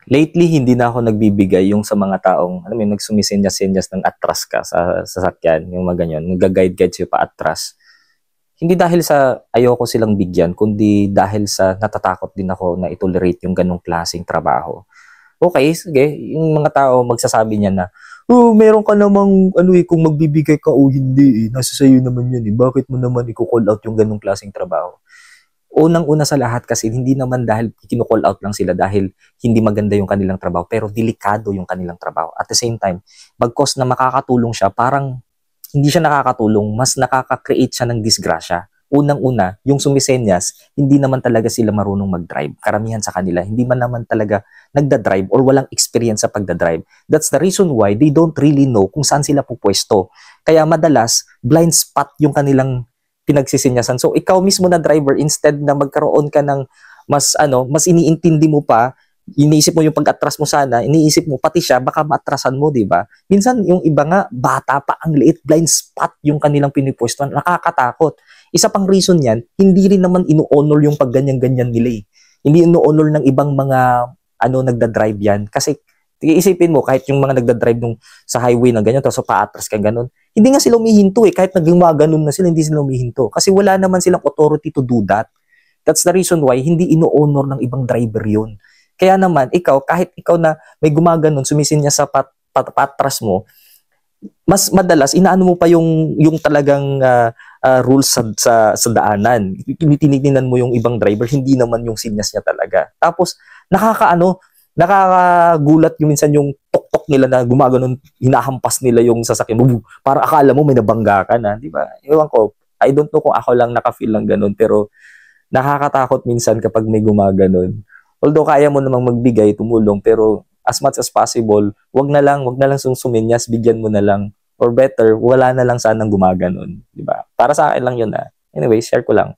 Lately, hindi na ako nagbibigay yung sa mga taong, alam mo yun, nagsumisenyas-senyas ng atras ka sa sasakyan, yung mga ganyan, nag-guide-guide sa'yo pa atras. Hindi dahil sa ayoko silang bigyan, kundi dahil sa natatakot din ako na itolerate yung ganong klaseng trabaho. Okay, sige, yung mga tao magsasabi niya na, oh, meron ka namang, ano eh, kung magbibigay ka o hindi eh, nasa sayo naman yun eh, bakit mo naman i-call out yung ganong klaseng trabaho? Unang-una sa lahat kasi hindi naman dahil kino-call out lang sila dahil hindi maganda yung kanilang trabaho pero delikado yung kanilang trabaho. At the same time, bagkos na makakatulong siya, parang hindi siya nakakatulong, mas nakaka-create siya ng disgrasya. Unang-una, yung sumisenyas, hindi naman talaga sila marunong mag-drive. Karamihan sa kanila, hindi man naman talaga nagda-drive or walang experience sa pagda-drive. That's the reason why they don't really know kung saan sila pupwesto. Kaya madalas, blind spot yung kanilang pinagsisinyasan. So ikaw mismo na driver, instead na magkaroon ka ng mas iniintindi mo pa, iniisip mo yung pag-atras mo sana, iniisip mo pati siya baka maatrasan mo, 'di ba? Minsan yung iba nga bata pa, ang liit, blind spot yung kanilang pinipwestuhan, nakakatakot. Isa pang reason niyan, hindi rin naman ino-honor yung pagganyan-ganyan nila eh. Hindi ino-honor ng ibang mga nagda-drive yan kasi iisipin mo kahit yung mga nagda-drive nung sa highway na ganyan tapos paatras ka ganun, hindi nga sila umihinto eh, kahit nagmaganon na sila hindi sila umihinto kasi wala naman silang authority to do that. That's the reason why hindi ino-honor ng ibang driver yun. Kaya naman, ikaw, kahit ikaw na may gumaganon, sumisin niya sa patras mo, mas madalas, inaano mo pa yung talagang rules sa daanan. Tinignan mo yung ibang driver, hindi naman yung sinyas niya talaga. Tapos, nakakagulat yung minsan yung tok-tok nila na gumaganon, hinahampas nila yung sasakyan mo. Para akala mo may nabangga ka na, di ba? Ewan ko, I don't know kung ako lang nakafeel ng ganun, pero nakakatakot minsan kapag may gumaganon. Although kaya mo namang magbigay, tumulong, pero as much as possible, wag na lang suminyas, bigyan mo na lang. Or better, wala na lang sanang gumaganon, di ba? Para sa akin lang yun. Anyway, share ko lang.